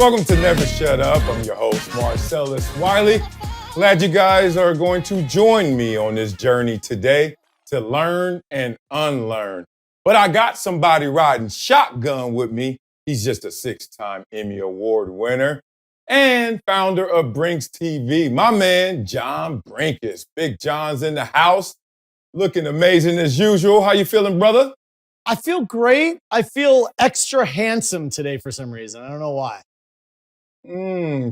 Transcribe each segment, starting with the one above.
Welcome to Never Shut Up. I'm your host, Marcellus Wiley. Glad you guys are going to join me on this journey today to learn and unlearn. But I got somebody riding shotgun with me. He's just a 6-time Emmy Award winner and founder of Brenkus TV. My man, John Brenkus. Big John's in the house. Looking amazing as usual. How you feeling, brother? I feel great. I feel extra handsome today for some reason. I don't know why.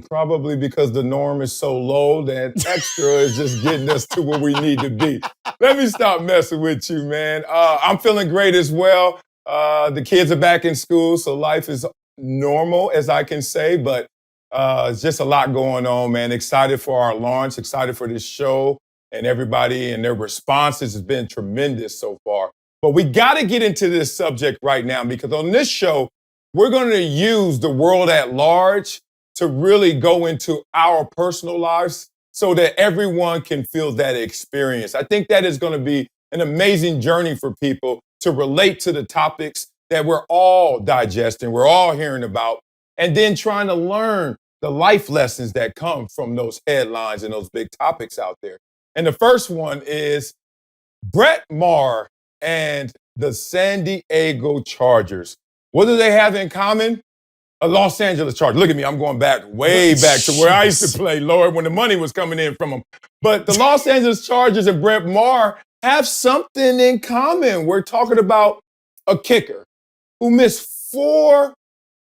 Probably because the norm is so low that extra is just getting us to where we need to be. Let me stop messing with you, man. I'm feeling great as well. The kids are back in school, so life is normal, as I can say, but it's just a lot going on, man. Excited for our launch, excited for this show, and everybody and their responses has been tremendous so far. But we got to get into this subject right now because on this show, we're going to use the world at large to really go into our personal lives so that everyone can feel that experience. I think that is going to be an amazing journey for people to relate to the topics that we're all digesting, we're all hearing about, and then trying to learn the life lessons that come from those headlines and those big topics out there. And the first one is Brett Maher and the San Diego Chargers. What do they have in common? A Los Angeles Chargers. Look at me, I'm going back, way back to where I used to play, Lord, when the money was coming in from them. But the Los Angeles Chargers and Brett Maher have something in common. We're talking about a kicker who missed 4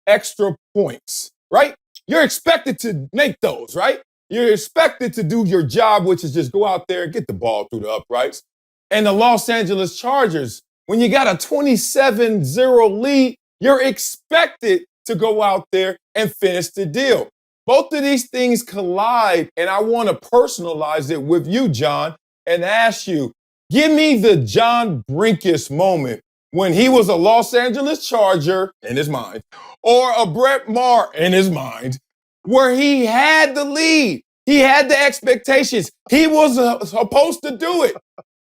extra points, right? You're expected to make those, right? You're expected to do your job, which is just go out there and get the ball through the uprights. And the Los Angeles Chargers, when you got a 27-0 lead, you're expected to go out there and finish the deal. Both of these things collide, and I want to personalize it with you, John, and ask you, give me the John Brenkus moment when he was a Los Angeles Charger in his mind, or a Brett Maher in his mind, where he had the lead, he had the expectations, he was supposed to do it,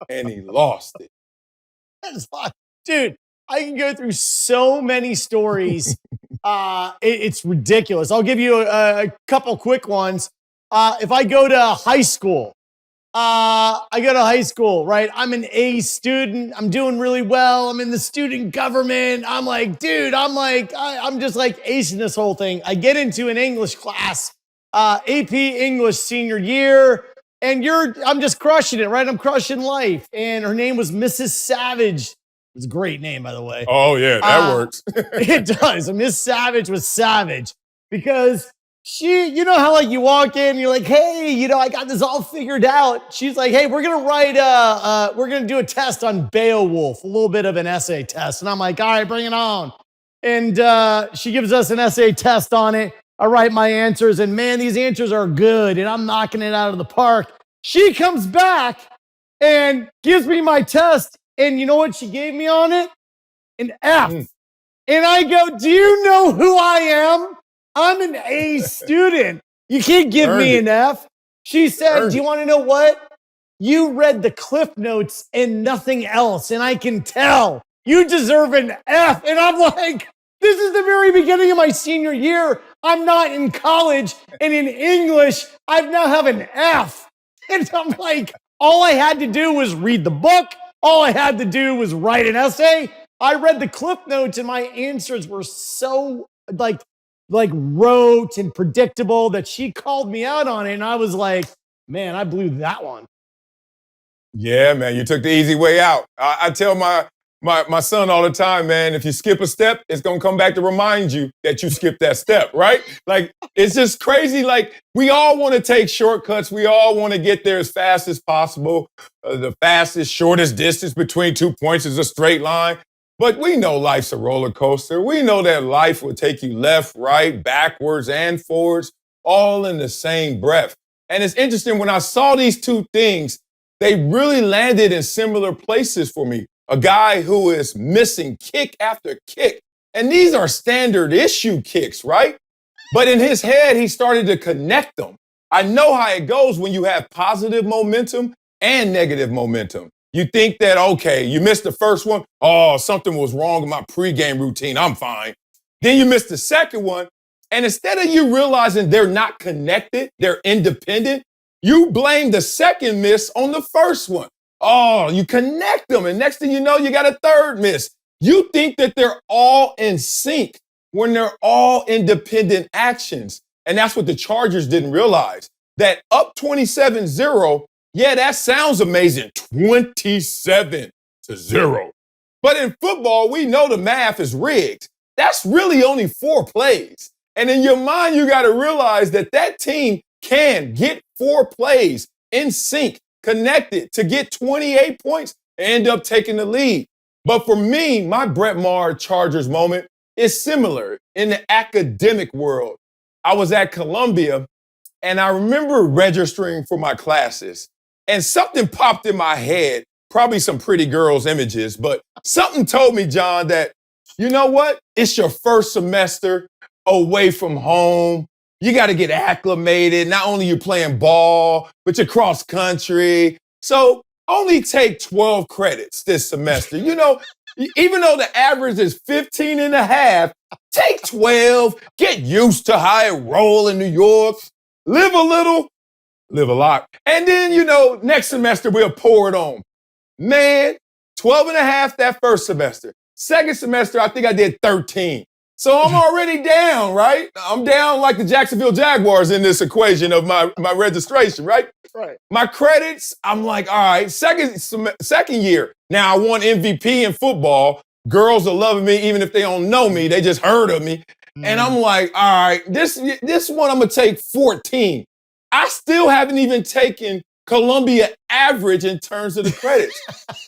and he lost it. That's fine. Dude, I can go through so many stories. It's ridiculous. I'll give you a couple quick ones. If I go to high school, right? I'm an A student. I'm doing really well. I'm in the student government. I'm like, dude, I'm just like acing this whole thing. I get into an English class, AP English senior year, and I'm just crushing it, right? I'm crushing life. And her name was Mrs. Savage. It's a great name, by the way. Oh, yeah, that works. It does. Miss Savage was savage because she, you know how like you walk in, you're like, hey, I got this all figured out. She's like, hey, we're going to do a test on Beowulf, a little bit of an essay test. And I'm like, all right, bring it on. And she gives us an essay test on it. I write my answers, and man, these answers are good, and I'm knocking it out of the park. She comes back and gives me my test. And you know what she gave me on it? An F. And I go, do you know who I am? I'm an A student. You can't give me an F. She said, do you want to know what? You read the Cliff Notes and nothing else. And I can tell you deserve an F. And I'm like, this is the very beginning of my senior year. I'm not in college. And in English, I now have an F. And I'm like, all I had to do was read the book. All I had to do was write an essay. I read the Cliff Notes and my answers were so like rote and predictable that she called me out on it. And I was like, man, I blew that one. Yeah, man, you took the easy way out. I tell my son all the time, man, if you skip a step, it's going to come back to remind you that you skipped that step, right? Like, it's just crazy. Like, we all want to take shortcuts. We all want to get there as fast as possible. The fastest, shortest distance between 2 points is a straight line. But we know life's a roller coaster. We know that life will take you left, right, backwards, and forwards, all in the same breath. And it's interesting, when I saw these two things, they really landed in similar places for me. A guy who is missing kick after kick. And these are standard issue kicks, right? But in his head, he started to connect them. I know how it goes when you have positive momentum and negative momentum. You think that, okay, you missed the first one. Oh, something was wrong with my pregame routine. I'm fine. Then you missed the second one. And instead of you realizing they're not connected, they're independent, you blame the second miss on the first one. Oh, you connect them, and next thing you know, you got a third miss. You think that they're all in sync when they're all independent actions. And that's what the Chargers didn't realize. That up 27-0, yeah, that sounds amazing. 27-0. But in football, we know the math is rigged. That's really only 4 plays. And in your mind, you got to realize that that team can get 4 plays in sync, connected to get 28 points and end up taking the lead. But for me, my Brett Maher Chargers moment is similar in the academic world. I was at Columbia, and I remember registering for my classes, and something popped in my head, probably some pretty girls' images, but something told me, John, that, you know what? It's your first semester away from home. You got to get acclimated. Not only you playing ball, but you're cross country. So only take 12 credits this semester. You know, even though the average is 15 and a half, take 12, get used to how it roll in New York, live a little, live a lot. And then, you know, next semester we'll pour it on. Man, 12 and a half that first semester. Second semester, I think I did 13. So I'm already down, right? I'm down like the Jacksonville Jaguars in this equation of my registration, right? Right. My credits, I'm like, all right, second year. Now I won MVP in football. Girls are loving me even if they don't know me. They just heard of me. And I'm like, all right, this one I'm going to take 14. I still haven't even taken Columbia average in terms of the credits.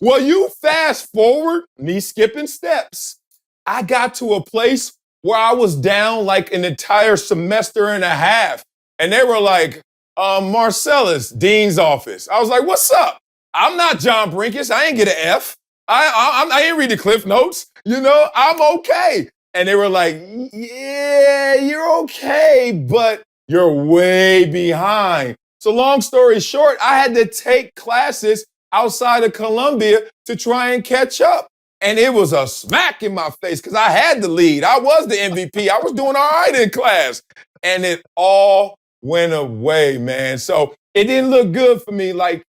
Well, you fast forward, me skipping steps. I got to a place where I was down like an entire semester and a half. And they were like, Marcellus, Dean's office. I was like, what's up? I'm not John Brenkus. I ain't get an F. I ain't read the Cliff Notes. You know, I'm okay. And they were like, yeah, you're okay, but you're way behind. So long story short, I had to take classes outside of Columbia to try and catch up. And it was a smack in my face because I had the lead. I was the MVP. I was doing all right in class. And it all went away, man. So it didn't look good for me. Like,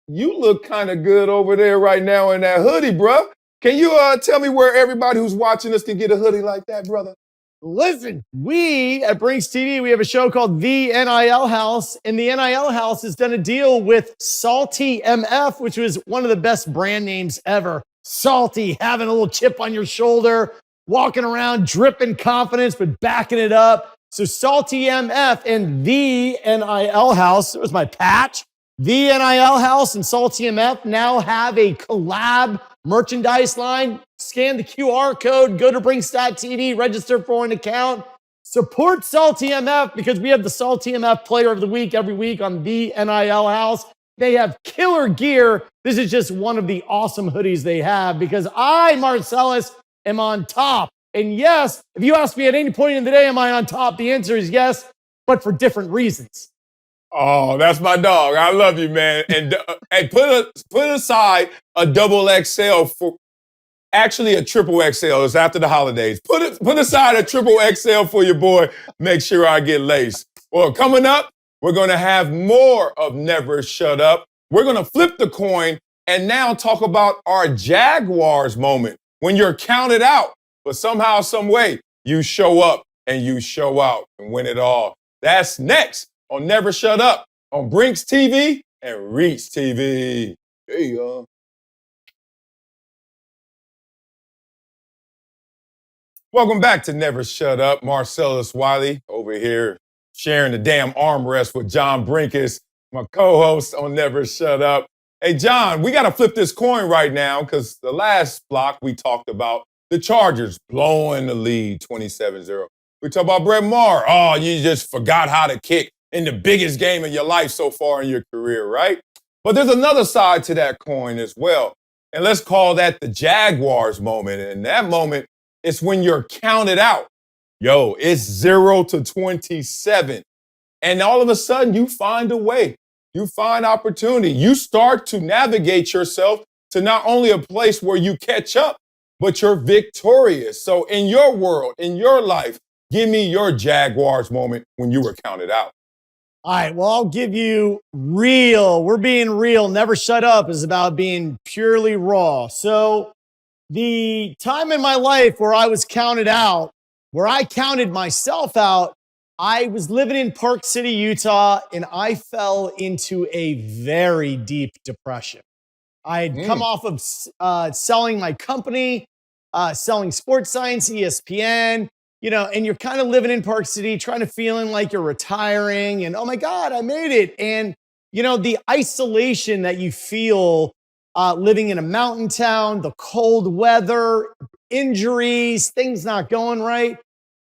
you look kind of good over there right now in that hoodie, bruh. Can you tell me where everybody who's watching us can get a hoodie like that, brother? Listen, we at Brinks TV, we have a show called The NIL House, and The NIL House has done a deal with Salty MF, which was one of the best brand names ever. Salty, having a little chip on your shoulder, walking around, dripping confidence, but backing it up. So Salty MF and The NIL House, it was my patch. The NIL House and Salty MF now have a collab merchandise line. Scan the QR code, go to Brinks.tv, register for an account. Support Salty MF because we have the Salty MF Player of the Week every week on The NIL House. They have killer gear. This is just one of the awesome hoodies they have because I, Marcellus, am on top. And yes, if you ask me at any point in the day, am I on top? The answer is yes, but for different reasons. Oh, that's my dog. I love you, man. And put aside a double XL for actually a triple XL. It's after the holidays. Put aside a triple XL for your boy. Make sure I get laced. Well, coming up, we're going to have more of Never Shut Up. We're going to flip the coin and now talk about our Jaguars moment when you're counted out, but somehow, some way, you show up and you show out and win it all. That's next on Never Shut Up on Brinks TV and Reach TV. There you go. Welcome back to Never Shut Up. Marcellus Wiley over here sharing the damn armrest with John Brenkus, my co-host on Never Shut Up. Hey, John, we got to flip this coin right now because the last block we talked about the Chargers blowing the lead 27-0. We talked about Brett Maher. Oh, you just forgot how to kick in the biggest game of your life so far in your career, right? But there's another side to that coin as well. And let's call that the Jaguars moment. And that moment is when you're counted out. Yo, it's 0-27. And all of a sudden, you find a way. You find opportunity. You start to navigate yourself to not only a place where you catch up, but you're victorious. So in your world, in your life, Give me your Jaguars moment when you were counted out. All right, well, I'll give you real. We're being real. Never Shut Up is about being purely raw. So, the time in my life where I was counted out, where I counted myself out, I was living in Park City, Utah, and I fell into a very deep depression. I had come Mm, off of selling my company, selling sports science, ESPN, and you're kind of living in Park City, trying to feeling like you're retiring, and oh my God, I made it. And the isolation that you feel living in a mountain town, the cold weather, injuries, things not going right.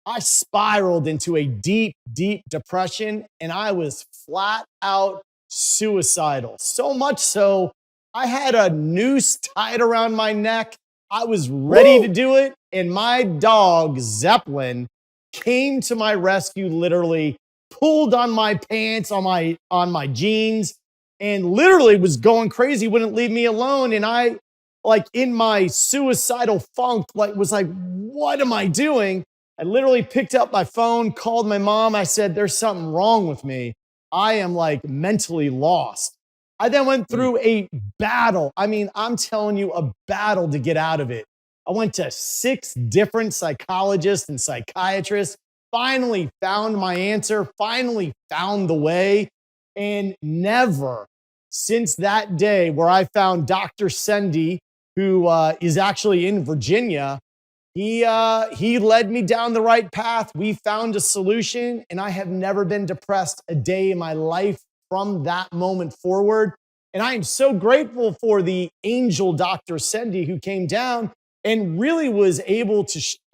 I spiraled into a deep, deep depression and I was flat out suicidal. So much so, I had a noose tied around my neck. I was ready to woo! do it. And my dog, Zeppelin, came to my rescue, literally pulled on my pants, on my jeans, and literally was going crazy, wouldn't leave me alone. And I, like in my suicidal funk, was like, what am I doing? I literally picked up my phone, called my mom. I said, there's something wrong with me. I am like mentally lost. I then went Mm, through a battle. I mean, I'm telling you, a battle to get out of it. I went to 6 different psychologists and psychiatrists, finally found my answer, finally found the way, and never since that day where I found Dr. Sendy, who is actually in Virginia, he led me down the right path. We found a solution, and I have never been depressed a day in my life from that moment forward. And I am so grateful for the angel Dr. Sendy who came down and really was able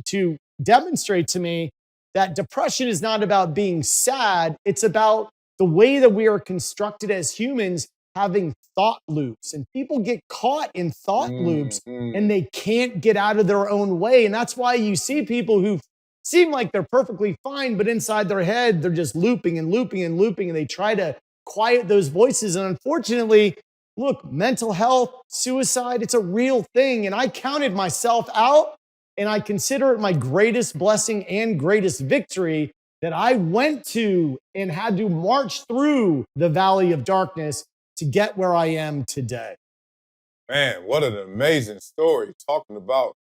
to demonstrate to me that depression is not about being sad. It's about the way that we are constructed as humans having thought loops. And people get caught in thought mm, loops and mm. they can't get out of their own way. And that's why you see people who seem like they're perfectly fine, but inside their head, they're just looping and looping and looping. And they try to quiet those voices. And unfortunately, look, mental health, suicide, it's a real thing. And I counted myself out and I consider it my greatest blessing and greatest victory that I went to and had to march through the valley of darkness to get where I am today. Man, what an amazing story. Talking about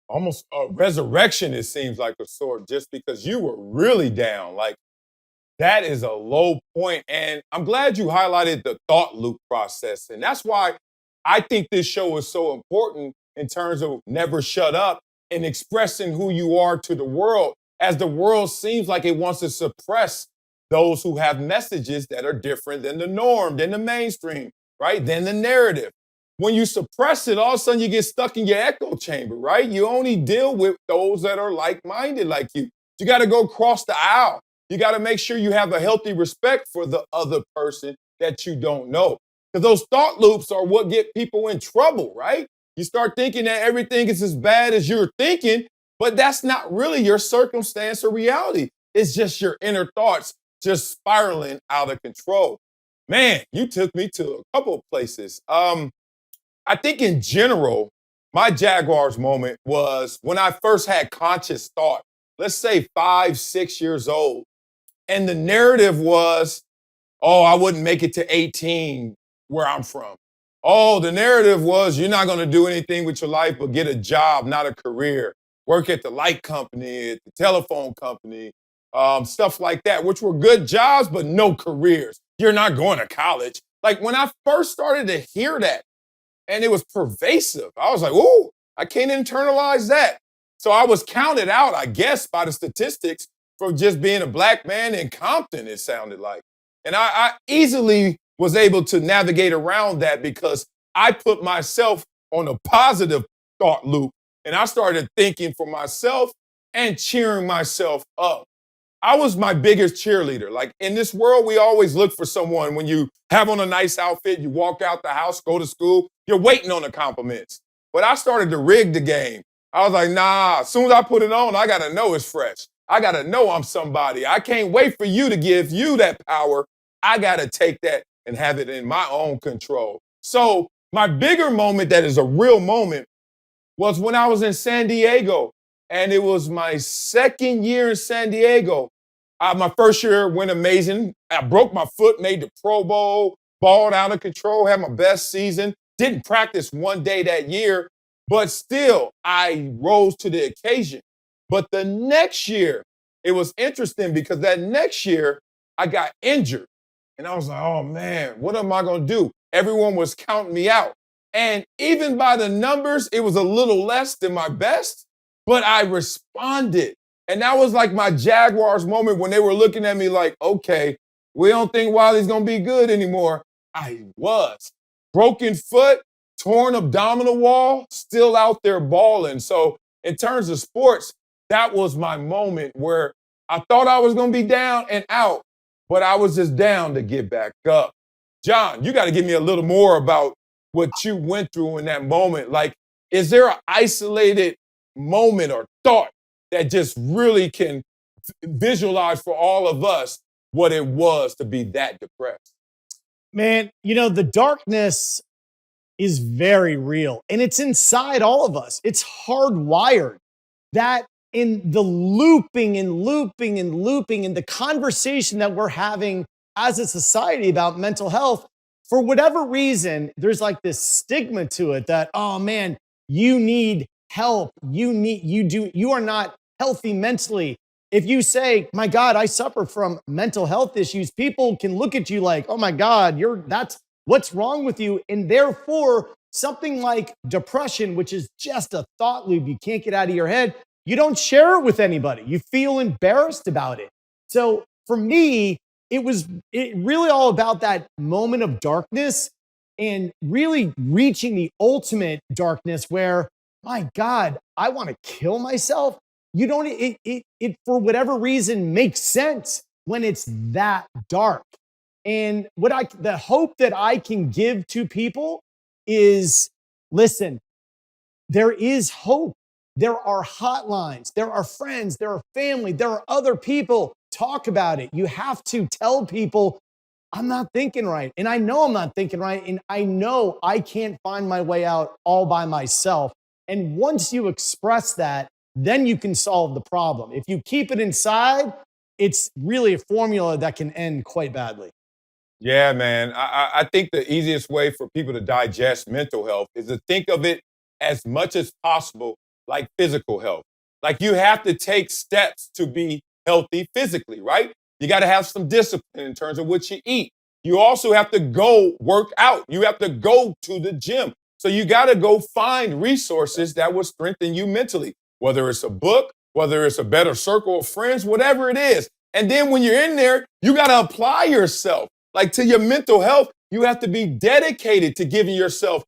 almost a resurrection, it seems like a sort, just because you were really down. Like, that is a low point. And I'm glad you highlighted the thought loop process. And that's why I think this show is so important in terms of never shut up and expressing who you are to the world, as the world seems like it wants to suppress those who have messages that are different than the norm, than the mainstream, right? Than the narrative. When you suppress it, all of a sudden you get stuck in your echo chamber, right? You only deal with those that are like minded like you. You got to go cross the aisle. You got to make sure you have a healthy respect for the other person that you don't know. Because those thought loops are what get people in trouble, right? You start thinking that everything is as bad as you're thinking, but that's not really your circumstance or reality. It's just your inner thoughts just spiraling out of control. Man, you took me to a couple of places. I think in general, my Jaguars moment was when I first had conscious thought, let's say 5, 6 years old. And the narrative was, oh, I wouldn't make it to 18 where I'm from. Oh, the narrative was, you're not going to do anything with your life but get a job, not a career. Work at the light company, at the telephone company, stuff like that, which were good jobs, but no careers. You're not going to college. Like when I first started to hear that, and it was pervasive, I was like, ooh, I can't internalize that. So I was counted out, I guess, by the statistics for just being a black man in Compton, it sounded like. And I easily was able to navigate around that because I put myself on a positive thought loop and I started thinking for myself and cheering myself up. I was my biggest cheerleader. Like in this world, we always look for someone. When you have on a nice outfit, you walk out the house, go to school, you're waiting on the compliments. But I started to rig the game. I was like, nah, as soon as I put it on, I got to know it's fresh. I got to know I'm somebody. I can't wait for you to give you that power. I got to take that and have it in my own control. So my bigger moment that is a real moment was when I was in San Diego. And it was my second year in San Diego. My first year went amazing. I broke my foot, made the Pro Bowl, balled out of control, had my best season. Didn't practice one day that year, but still, I rose to the occasion. But the next year, it was interesting because that next year, I got injured. And I was like, oh man, what am I going to do? Everyone was counting me out. And even by the numbers, it was a little less than my best, but I responded. And that was like my Jaguars moment when they were looking at me like, okay, we don't think Wiley's going to be good anymore. I was. Broken foot, torn abdominal wall, still out there balling. So in terms of sports, that was my moment where I thought I was going to be down and out, but I was just down to get back up. John, you got to give me a little more about what you went through in that moment. Like, is there an isolated moment or thought that just really can visualize for all of us what it was to be that depressed? Man, the darkness is very real and it's inside all of us. It's hardwired that in the looping and looping and looping and the conversation that we're having as a society about mental health, for whatever reason, there's like this stigma to it that, oh man, you need help. You are not healthy mentally. If you say, my God, I suffer from mental health issues, people can look at you like, oh my God, that's what's wrong with you. And therefore, something like depression, which is just a thought loop you can't get out of your head, you don't share it with anybody. You feel embarrassed about it. So for me, it really all about that moment of darkness and really reaching the ultimate darkness where, my God, I want to kill myself. It for whatever reason makes sense when it's that dark. And the hope that I can give to people is, listen, there is hope. There are hotlines, there are friends, there are family, there are other people. Talk about it. You have to tell people, I'm not thinking right. And I know I'm not thinking right. And I know I can't find my way out all by myself. And once you express that, then you can solve the problem. If you keep it inside, it's really a formula that can end quite badly. Yeah, man. I think the easiest way for people to digest mental health is to think of it as much as possible like physical health. Like you have to take steps to be healthy physically, right? You got to have some discipline in terms of what you eat. You also have to go work out. You have to go to the gym. So you got to go find resources that will strengthen you mentally, whether it's a book, whether it's a better circle of friends, whatever it is. And then when you're in there, you got to apply yourself. Like to your mental health, you have to be dedicated to giving yourself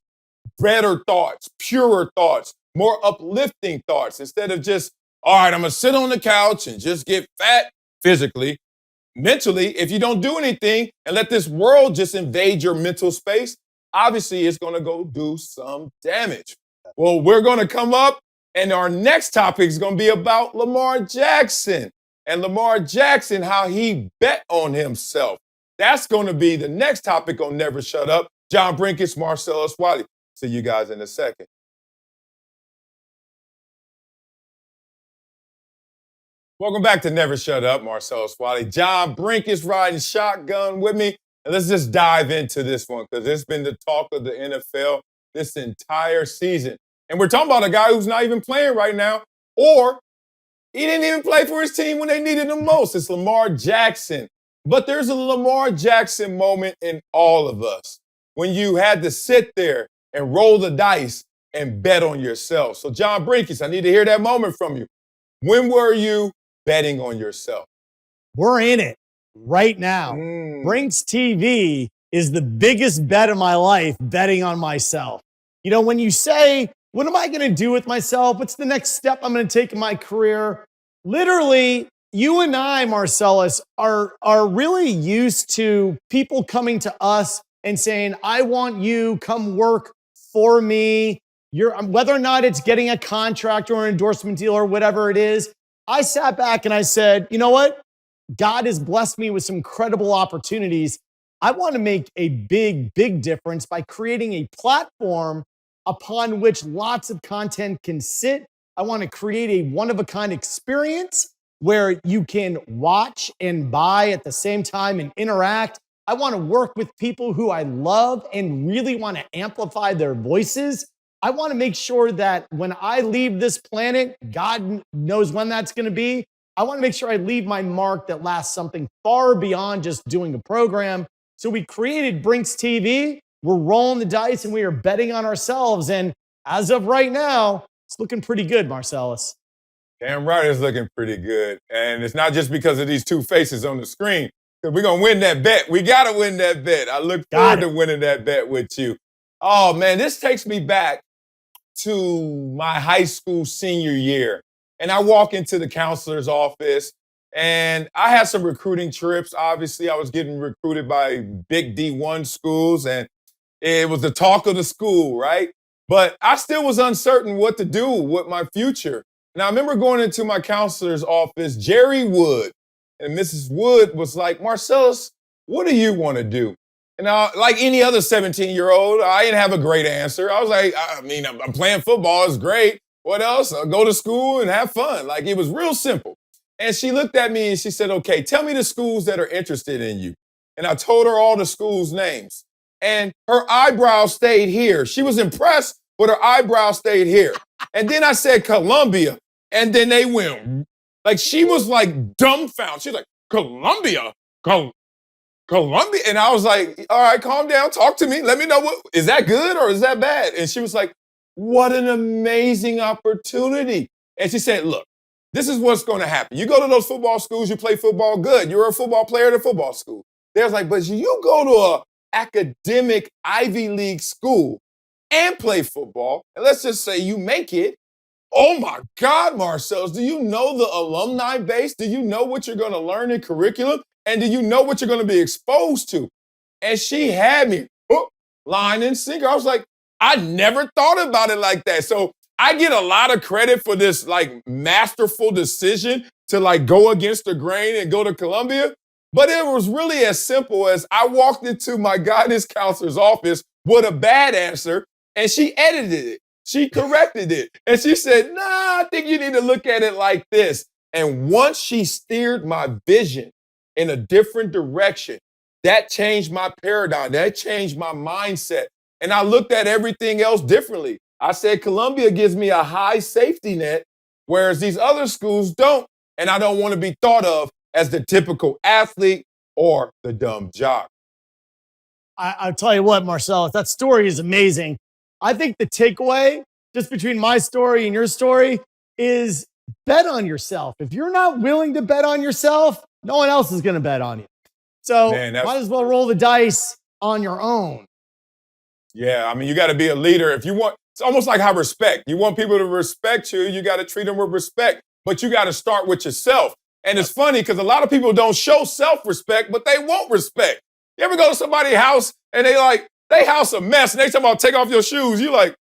better thoughts, purer thoughts, more uplifting thoughts instead of just, all right, I'm going to sit on the couch and just get fat physically. Mentally, if you don't do anything and let this world just invade your mental space, obviously it's going to go do some damage. Well, we're going to come up and our next topic is going to be about Lamar Jackson and Lamar Jackson, how he bet on himself. That's going to be the next topic on Never Shut Up. John Brenkus, Marcellus Wiley. See you guys in a second. Welcome back to Never Shut Up, Marcellus Wiley. John Brenkus riding shotgun with me. And let's just dive into this one because it's been the talk of the NFL this entire season. And we're talking about a guy who's not even playing right now, or he didn't even play for his team when they needed him most. It's Lamar Jackson. But there's a Lamar Jackson moment in all of us when you had to sit there and roll the dice and bet on yourself. So, John Brenkus, I need to hear that moment from you. When were you betting on yourself? We're in it right now. Brinks TV is the biggest bet of my life, betting on myself. When you say, what am I going to do with myself? What's the next step I'm going to take in my career? Literally, you and I, Marcellus, are really used to people coming to us and saying, I want you, come work for me. Whether or not it's getting a contract or an endorsement deal or whatever it is, I sat back and I said, you know what? God has blessed me with some incredible opportunities. I want to make a big, big difference by creating a platform upon which lots of content can sit, I want to create a one-of-a-kind experience where you can watch and buy at the same time and interact. I want to work with people who I love and really want to amplify their voices. I want to make sure that when I leave this planet, God knows when that's going to be, I want to make sure I leave my mark that lasts something far beyond just doing a program. So we created Brinks TV. We're rolling the dice and we are betting on ourselves. And as of right now, it's looking pretty good, Marcellus. Damn right, it's looking pretty good. And it's not just because of these two faces on the screen. Because we're going to win that bet. We got to win that bet. I look forward to winning that bet with you. Oh, man, this takes me back to my high school senior year. And I walk into the counselor's office, and I had some recruiting trips. Obviously, I was getting recruited by big D1 schools, and it was the talk of the school, right? But I still was uncertain what to do with my future. And I remember going into my counselor's office, Jerry Wood, and Mrs. Wood was like, Marcellus, what do you want to do? And like any other 17-year-old, I didn't have a great answer. I was like, I'm playing football. It's great. What else? I'll go to school and have fun. Like, it was real simple. And she looked at me and she said, okay, tell me the schools that are interested in you. And I told her all the schools' names. And her eyebrows stayed here. She was impressed, but her eyebrows stayed here. And then I said Columbia. And then they went, like, she was like dumbfounded. She's like, Columbia? Columbia? And I was like, all right, calm down. Talk to me. Let me know, is that good or is that bad? And she was like, what an amazing opportunity. And she said, look, this is what's going to happen. You go to those football schools, you play football, good. You're a football player at a football school. There's like, but you go to a academic Ivy League school and play football, and let's just say you make it. Oh my God, Marcellus, do you know the alumni base? Do you know what you're going to learn in curriculum? And do you know what you're going to be exposed to? And she had me hook, line, and sinker. I was like, I never thought about it like that. So I get a lot of credit for this like masterful decision to like go against the grain and go to Columbia. But it was really as simple as I walked into my guidance counselor's office with a bad answer, and she edited it. She corrected it. And she said, nah, I think you need to look at it like this. And once she steered my vision in a different direction, that changed my paradigm. That changed my mindset. And I looked at everything else differently. I said, Columbia gives me a high safety net, whereas these other schools don't. And I don't want to be thought of as the typical athlete or the dumb jock. I'll tell you what, Marcellus, that story is amazing. I think the takeaway, just between my story and your story, is bet on yourself. If you're not willing to bet on yourself, no one else is going to bet on you. So might as well roll the dice on your own. Yeah, I mean, you got to be a leader. If you want, it's almost like how respect. You want people to respect you, you got to treat them with respect. But you got to start with yourself. And it's funny because a lot of people don't show self-respect, but they want respect. You ever go to somebody's house and they house a mess and they talking about take off your shoes? You like,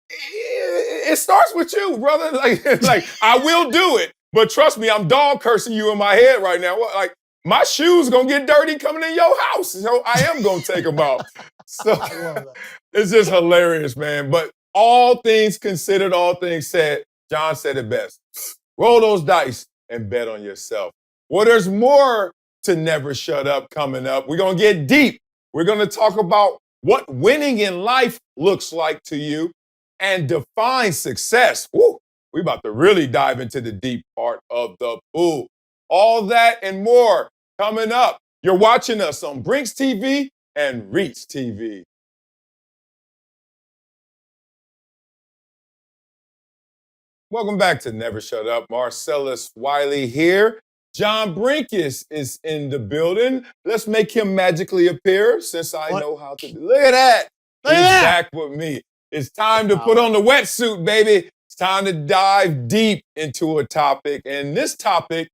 it starts with you, brother. Like I will do it, but trust me, I'm dog cursing you in my head right now. Like my shoes gonna get dirty coming in your house, so I am gonna take them out. So it's just hilarious, man. But all things considered, all things said, John said it best. Roll those dice and bet on yourself. Well, there's more to Never Shut Up coming up. We're gonna get deep. We're gonna talk about what winning in life looks like to you and define success. Woo, we about to really dive into the deep part of the pool. All that and more coming up. You're watching us on Brinks TV and Reach TV. Welcome back to Never Shut Up. Marcellus Wiley here. John Brenkus is in the building. Let's make him magically appear since I know how to do. Look at that. He's back with me. It's time to put on the wetsuit, baby. It's time to dive deep into a topic. And this topic,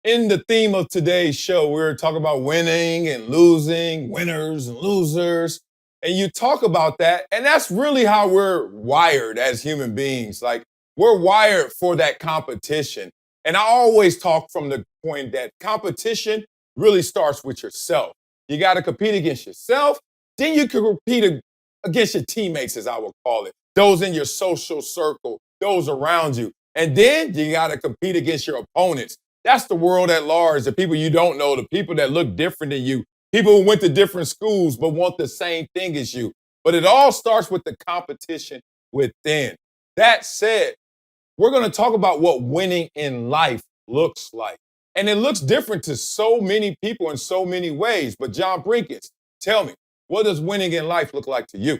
in the theme of today's show, we're talking about winning and losing, winners and losers. And you talk about that, and that's really how we're wired as human beings. Like, we're wired for that competition. And I always talk from the point that competition really starts with yourself. You got to compete against yourself. Then you can compete against your teammates, as I would call it. Those in your social circle, those around you. And then you got to compete against your opponents. That's the world at large, the people you don't know, the people that look different than you, people who went to different schools but want the same thing as you. But it all starts with the competition within. That said, we're going to talk about what winning in life looks like. And it looks different to so many people in so many ways. But John Brenkus, tell me, what does winning in life look like to you?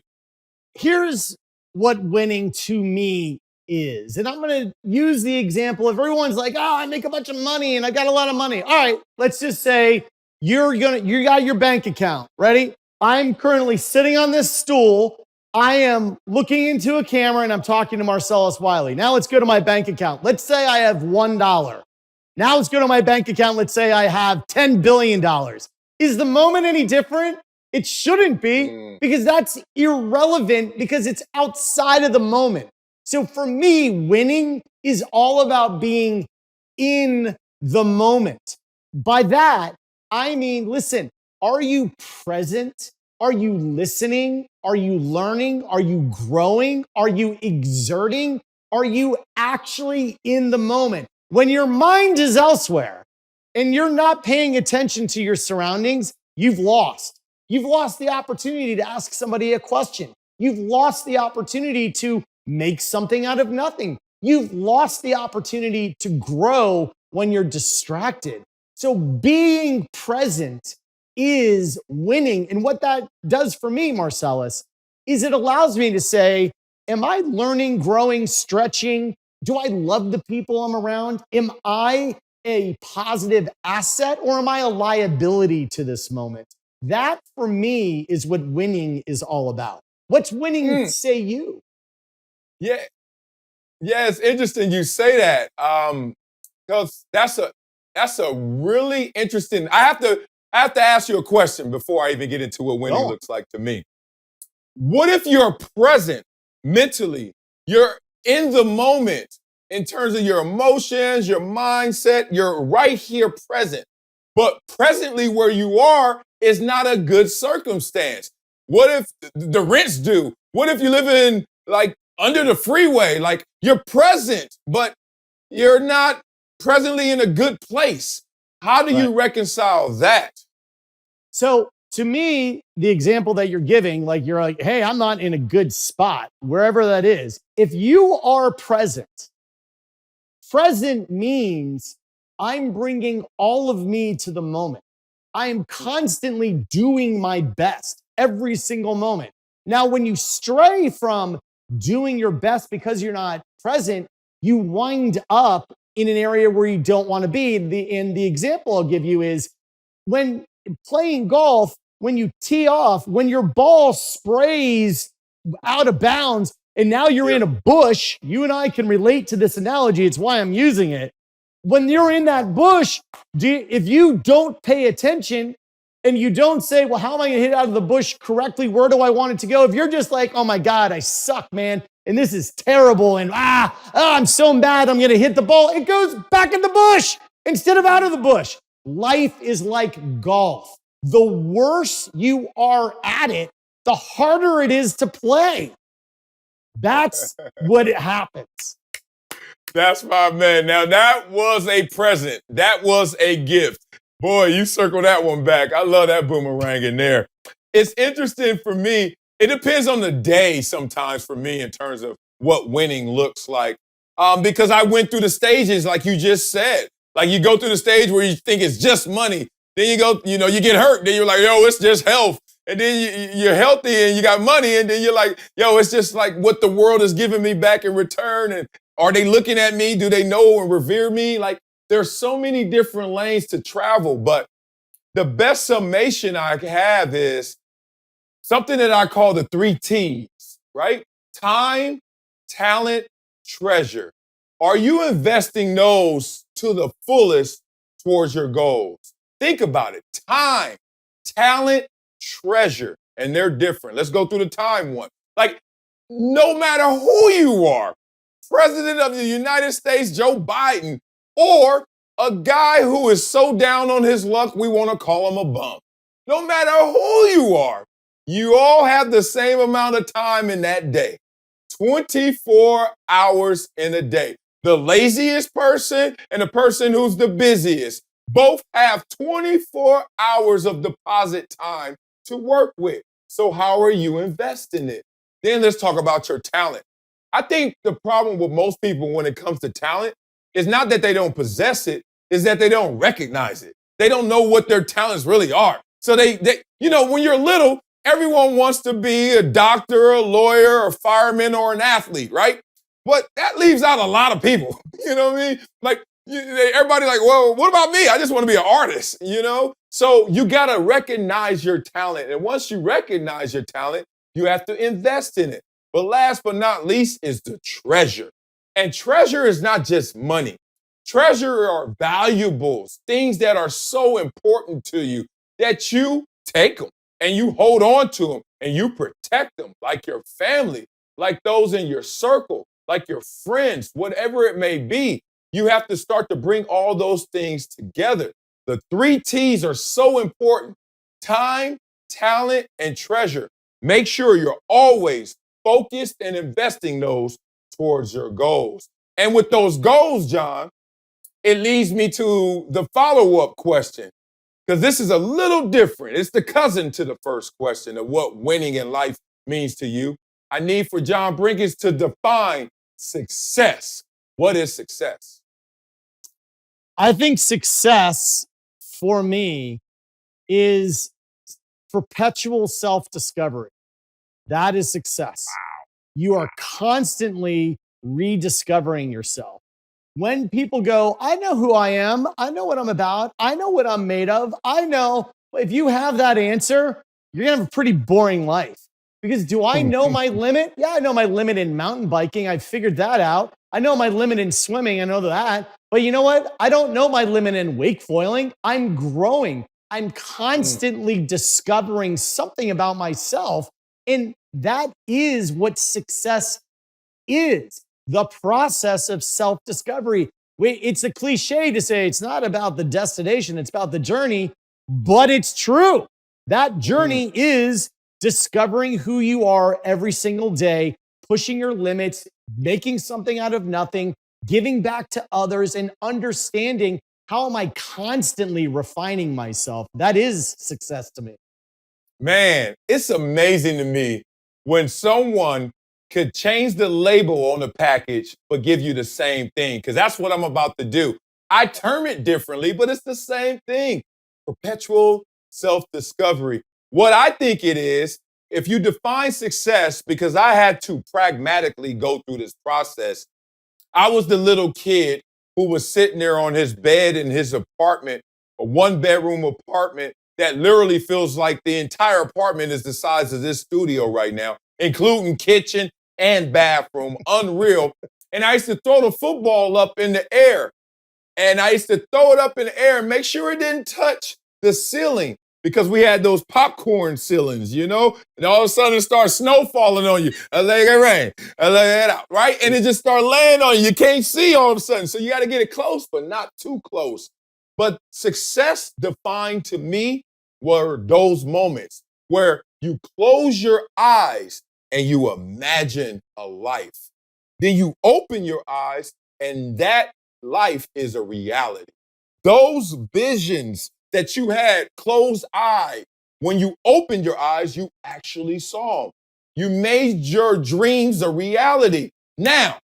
Here's what winning to me is. And I'm going to use the example of everyone's like, oh, I make a bunch of money and I got a lot of money. All right, let's just say you got your bank account. Ready? I'm currently sitting on this stool. I am looking into a camera and I'm talking to Marcellus Wiley. Now let's go to my bank account. Let's say I have $1. Now let's go to my bank account. Let's say I have $10 billion. Is the moment any different? It shouldn't be, because that's irrelevant, because it's outside of the moment. So for me, winning is all about being in the moment. By that, I mean, listen, are you present? Are you listening? Are you learning? Are you growing? Are you exerting? Are you actually in the moment? When your mind is elsewhere and you're not paying attention to your surroundings, you've lost. You've lost the opportunity to ask somebody a question. You've lost the opportunity to make something out of nothing. You've lost the opportunity to grow when you're distracted. So being present is winning. And what that does for me, Marcellus, is it allows me to say, am I learning, growing, stretching? Do I love the people I'm around? Am I a positive asset, or am I a liability to this moment? That, for me, is what winning is all about. What's winning, say you? Yeah, it's interesting you say that, because that's a really interesting. I have to ask you a question before I even get into what winning looks like to me. What if you're present mentally? You're in the moment in terms of your emotions, your mindset. You're right here present. But presently where you are is not a good circumstance. What if the rent's due? What if you live in like under the freeway? Like you're present, but you're not presently in a good place. How do you reconcile that? So to me, the example that you're giving, like you're like, hey, I'm not in a good spot, wherever that is. If you are present means I'm bringing all of me to the moment. I am constantly doing my best every single moment. Now, when you stray from doing your best because you're not present, you wind up in an area where you don't want to be. The example I'll give you is when playing golf, when you tee off, when your ball sprays out of bounds, and now you're in a bush. You and I can relate to this analogy. It's why I'm using it. When you're in that bush, if you don't pay attention and you don't say, well, how am I going to hit out of the bush correctly? Where do I want it to go? If you're just like, oh my God, I suck, man, and this is terrible, and I'm so mad, I'm going to hit the ball, it goes back in the bush instead of out of the bush. Life is like golf. The worse you are at it, the harder it is to play. That's what happens. That's my man. Now, that was a present. That was a gift. Boy, you circle that one back. I love that boomerang in there. It's interesting for me. It depends on the day sometimes for me in terms of what winning looks like. Because I went through the stages like you just said. Like you go through the stage where you think it's just money. Then you go, you get hurt. Then you're like, yo, it's just health. And then you're healthy and you got money. And then you're like, yo, it's just like what the world is giving me back in return. And are they looking at me? Do they know and revere me? Like there's so many different lanes to travel. But the best summation I have is something that I call the 3 T's, right? Time, talent, treasure. Are you investing those to the fullest towards your goals? Think about it. Time, talent, treasure. And they're different. Let's go through the time one. Like, no matter who you are, President of the United States, Joe Biden, or a guy who is so down on his luck, we want to call him a bum. No matter who you are, you all have the same amount of time in that day. 24 hours in a day. The laziest person and the person who's the busiest both have 24 hours of deposit time to work with. So how are you investing it? Then let's talk about your talent. I think the problem with most people when it comes to talent is not that they don't possess it, is that they don't recognize it. They don't know what their talents really are. So they when you're little, everyone wants to be a doctor, a lawyer, a fireman, or an athlete, right? But that leaves out a lot of people. You know what I mean? Like, everybody like, well, what about me? I just want to be an artist, So you got to recognize your talent. And once you recognize your talent, you have to invest in it. But last but not least is the treasure. And treasure is not just money. Treasure are valuables, things that are so important to you that you take them and you hold on to them and you protect them, like your family, like those in your circle, like your friends, whatever it may be. You have to start to bring all those things together. The 3 T's are so important: time, talent, and treasure. Make sure you're always focused and investing those towards your goals. And with those goals, John, it leads me to the follow-up question, because this is a little different. It's the cousin to the first question of what winning in life means to you. I need for John Brenkus to define success. What is success? I think success for me is perpetual self-discovery. That is success. Wow. You are constantly rediscovering yourself. When people go, I know who I am, I know what I'm about, I know what I'm made of, I know, if you have that answer, you're gonna have a pretty boring life. Because do I know my limit? Yeah, I know my limit in mountain biking. I figured that out. I know my limit in swimming. I know that. But you know what? I don't know my limit in wake foiling. I'm growing. I'm constantly discovering something about myself. And that is what success is, the process of self-discovery. It's a cliche to say it's not about the destination, it's about the journey, but it's true. That journey is discovering who you are every single day, pushing your limits, making something out of nothing, giving back to others, and understanding how am I constantly refining myself. That is success to me. Man, it's amazing to me when someone could change the label on the package but give you the same thing, because that's what I'm about to do. I term it differently, but it's the same thing. Perpetual self-discovery. What I think it is, if you define success, because I had to pragmatically go through this process. I was the little kid who was sitting there on his bed in his apartment, a 1-bedroom apartment that literally feels like the entire apartment is the size of this studio right now, including kitchen and bathroom. Unreal. And I used to throw the football up in the air. And I used to throw it up in the air and make sure it didn't touch the ceiling, because we had those popcorn ceilings, and all of a sudden it starts snow falling on you. I let it rain. I let it out, right? And it just starts laying on you. You can't see all of a sudden. So you got to get it close, but not too close. But success defined to me were those moments where you close your eyes and you imagine a life. Then you open your eyes and that life is a reality. Those visions that you had closed eye, when you opened your eyes, you actually saw them. You made your dreams a reality. Now,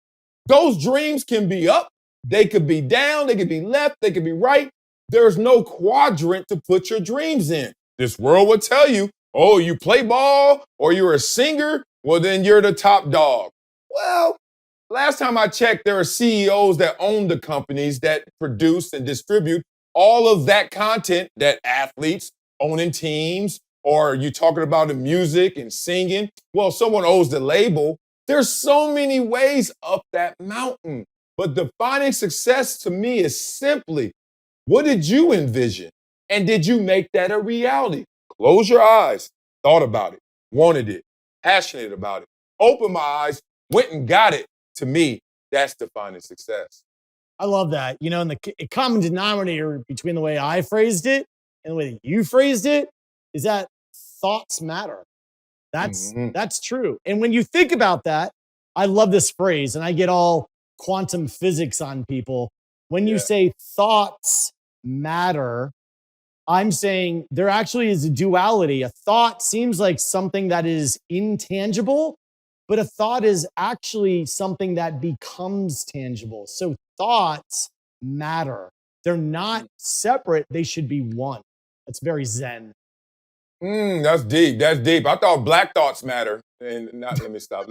those dreams can be up, they could be down, they could be left, they could be right. There's no quadrant to put your dreams in. This world will tell you, oh, you play ball or you're a singer, well, then you're the top dog. Well, last time I checked, there are CEOs that own the companies that produce and distribute all of that content that athletes owning teams, or you talking about the music and singing. Well, someone owns the label. There's so many ways up that mountain. But defining success to me is simply, what did you envision? And did you make that a reality? Close your eyes, thought about it, wanted it, passionate about it, opened my eyes, went and got it. To me, that's defining success. I love that. And the common denominator between the way I phrased it and the way that you phrased it is that thoughts matter. That's true. And when you think about that, I love this phrase, and I get all quantum physics on people. When you Yeah. say thoughts matter, I'm saying there actually is a duality. A thought seems like something that is intangible, but a thought is actually something that becomes tangible. So thoughts matter. They're not separate, they should be one. That's very zen. That's deep. That's deep. I thought black thoughts matter. And not, let me stop.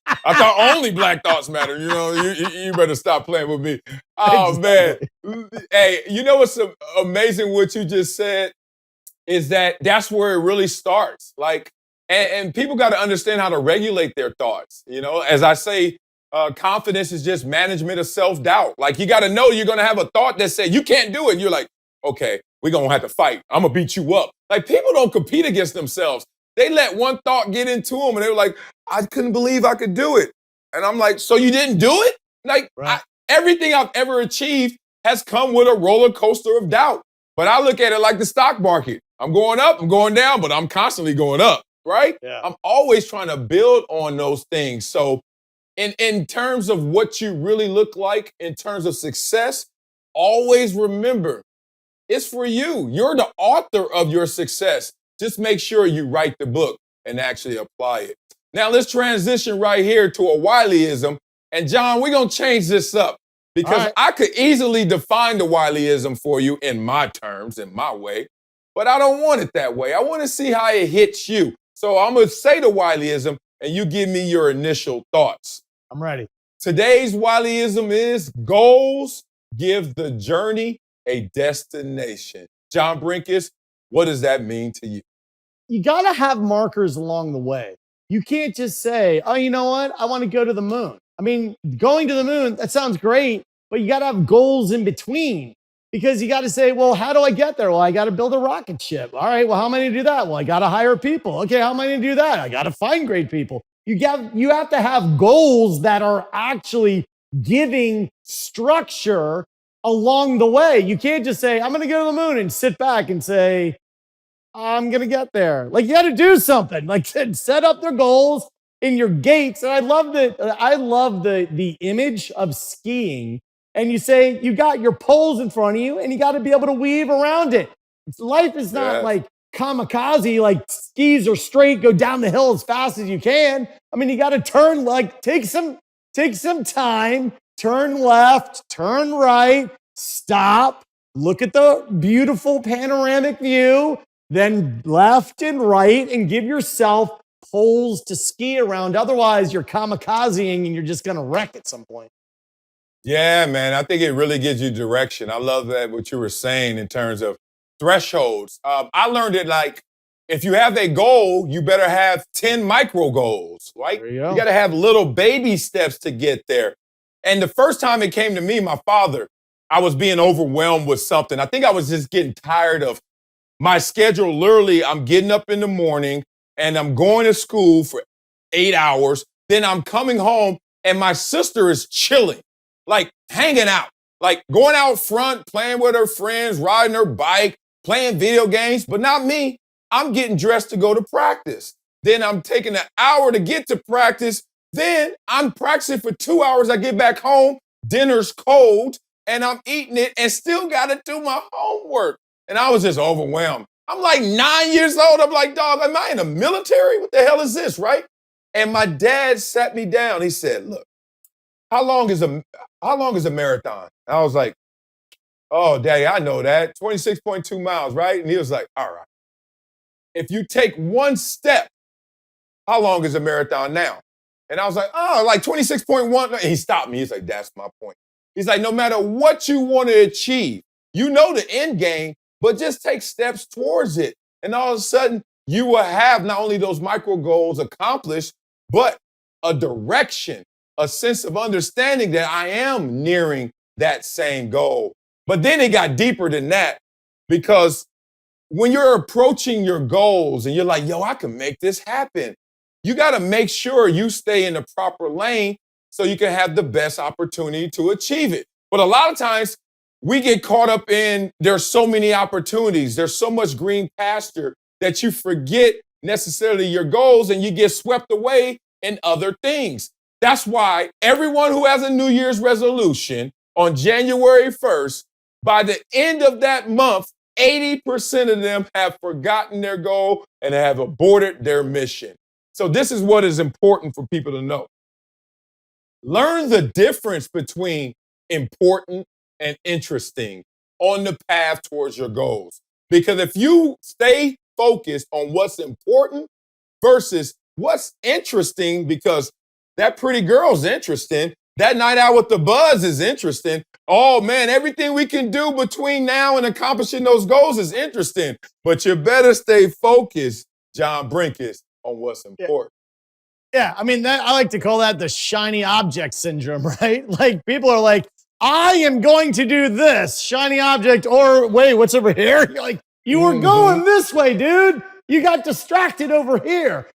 I thought only black thoughts matter. You know, you better stop playing with me. Oh, man. Hey, you know what's amazing what you just said is that's where it really starts. Like, and people got to understand how to regulate their thoughts. You know, as I say, confidence is just management of self-doubt. Like, you got to know you're going to have a thought that says, you can't do it. And you're like, okay, we're going to have to fight. I'm going to beat you up. Like, people don't compete against themselves. They let one thought get into them and they were like, I couldn't believe I could do it. And I'm like, so you didn't do it? Like, Right. Everything I've ever achieved has come with a roller coaster of doubt. But I look at it like the stock market. I'm going up, I'm going down, but I'm constantly going up, right? Yeah. I'm always trying to build on those things. So in terms of what you really look like, in terms of success, always remember, it's for you. You're the author of your success. Just make sure you write the book and actually apply it. Now let's transition right here to a Wileyism. And John, we're going to change this up because right. I could easily define the Wileyism for you in my terms, in my way, but I don't want it that way. I want to see how it hits you. So I'm going to say the Wileyism and you give me your initial thoughts. I'm ready. Today's Wileyism is goals give the journey a destination. John Brenkus, what does that mean to you? You got to have markers along the way. You can't just say, oh, you know what? I want to go to the moon. I mean, going to the moon, that sounds great, but you got to have goals in between because you got to say, well, how do I get there? Well, I got to build a rocket ship. All right. Well, how am I going to do that? Well, I got to hire people. Okay. How am I going to do that? I got to find great people. You have to have goals that are actually giving structure along the way. You can't just say, I'm going to go to the moon and sit back and say, I'm going to get there. Like, you got to do something. Like, set up their goals in your gates. And I love the image of skiing. And you say, you got your poles in front of you and you got to be able to weave around it. Life is not like kamikaze, like skis are straight, go down the hill as fast as you can. I mean, you got to turn, like, take some time, turn left, turn right, stop, look at the beautiful panoramic view, then left and right, and give yourself poles to ski around. Otherwise, you're kamikazing and you're just going to wreck at some point. Yeah, man, I think it really gives you direction. I love that, what you were saying in terms of thresholds. I learned it like, if you have a goal, you better have 10 micro goals, right? There you go. You got to have little baby steps to get there. And the first time it came to me, my father, I was being overwhelmed with something. I think I was just getting tired of my schedule. Literally, I'm getting up in the morning and I'm going to school for 8 hours. Then I'm coming home and my sister is chilling, like hanging out, like going out front, playing with her friends, riding her bike, playing video games, but not me. I'm getting dressed to go to practice. Then I'm taking an hour to get to practice. Then I'm practicing for 2 hours. I get back home, dinner's cold, and I'm eating it and still got to do my homework. And I was just overwhelmed. I'm like 9 years old. I'm like, dog, am I in the military? What the hell is this, right? And my dad sat me down. He said, look, how long is a marathon? And I was like, oh, Daddy, I know that. 26.2 miles, right? And he was like, all right. If you take one step, how long is a marathon now? And I was like, oh, like 26.1. And he stopped me. He's like, that's my point. He's like, no matter what you want to achieve, you know the end game, but just take steps towards it. And all of a sudden, you will have not only those micro goals accomplished, but a direction, a sense of understanding that I am nearing that same goal. But then it got deeper than that, because when you're approaching your goals and you're like, yo, I can make this happen, you got to make sure you stay in the proper lane so you can have the best opportunity to achieve it. But a lot of times we get caught up in, there's so many opportunities, there's so much green pasture that you forget necessarily your goals and you get swept away in other things. That's why everyone who has a New Year's resolution on January 1st, by the end of that month, 80% of them have forgotten their goal and have aborted their mission. So this is what is important for people to know. Learn the difference between important and interesting on the path towards your goals. Because if you stay focused on what's important versus what's interesting, because that pretty girl's interesting, that night out with the buzz is interesting. Oh man, everything we can do between now and accomplishing those goals is interesting. But you better stay focused, John Brenkus, on what's important. Yeah, I mean, I like to call that the shiny object syndrome, right? Like people are like, I am going to do this shiny object, or wait, what's over here? You're like, you were going this way, dude. You got distracted over here.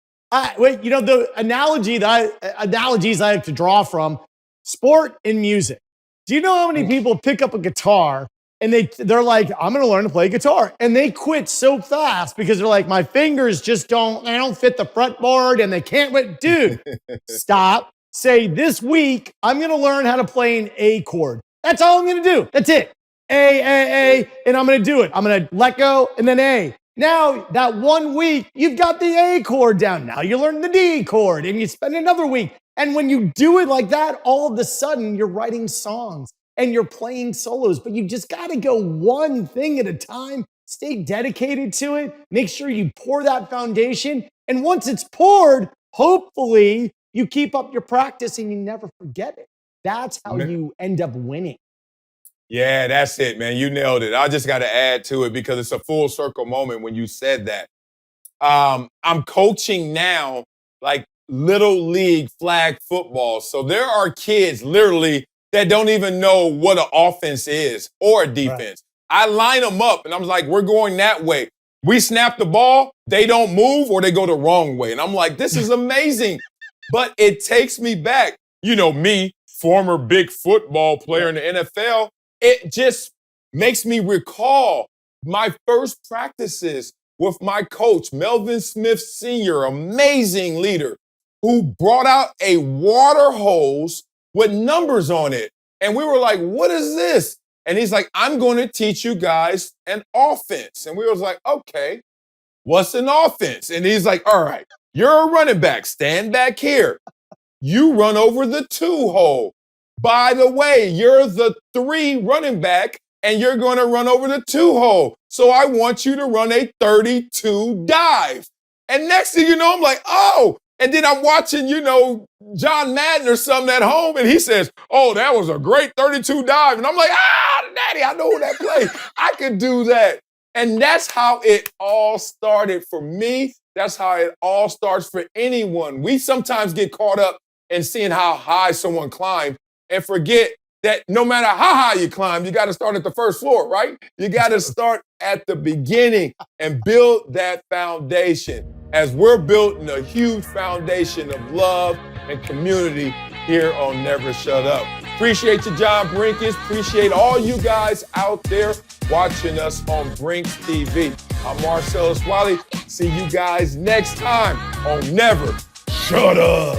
Wait, you know, the analogies I like to draw from sport and music. Do you know how many people pick up a guitar and they're like, I'm going to learn to play guitar, and they quit so fast because they're like, my fingers just don't fit the fretboard and they can't wait. Dude, stop. Say, this week, I'm going to learn how to play an A chord. That's all I'm going to do. That's it. A, and I'm going to do it. I'm going to let go and then A. Now, that 1 week, you've got the A chord down. Now you learn the D chord and you spend another week. And when you do it like that, all of a sudden, you're writing songs and you're playing solos, but you just got to go one thing at a time. Stay dedicated to it. Make sure you pour that foundation. And once it's poured, hopefully you keep up your practice and you never forget it. That's how you end up winning. Yeah, that's it, man. You nailed it. I just got to add to it because it's a full circle moment when you said that. I'm coaching now, like little league flag football. So there are kids literally that don't even know what an offense is or a defense. Right. I line them up and I'm like, we're going that way. We snap the ball, they don't move or they go the wrong way. And I'm like, this is amazing. But it takes me back. You know, me, former big football player in the NFL, it just makes me recall my first practices with my coach, Melvin Smith Sr., amazing leader, who brought out a water hose with numbers on it. And we were like, what is this? And he's like, I'm going to teach you guys an offense. And we was like, okay, what's an offense? And he's like, all right, you're a running back. Stand back here. You run over the 2 hole. By the way, you're the 3 running back and you're going to run over the 2 hole. So I want you to run a 32 dive. And next thing you know, I'm like, oh. And then I'm watching, you know, John Madden or something at home, and he says, oh, that was a great 32 dive. And I'm like, daddy, I know that play. I could do that. And that's how it all started for me. That's how it all starts for anyone. We sometimes get caught up in seeing how high someone climbed and forget that no matter how high you climb, you got to start at the first floor, right? You got to start at the beginning and build that foundation. As we're building a huge foundation of love and community here on Never Shut Up. Appreciate you, John Brenkus. Appreciate all you guys out there watching us on Brinks TV. I'm Marcellus Wiley. See you guys next time on Never Shut Up.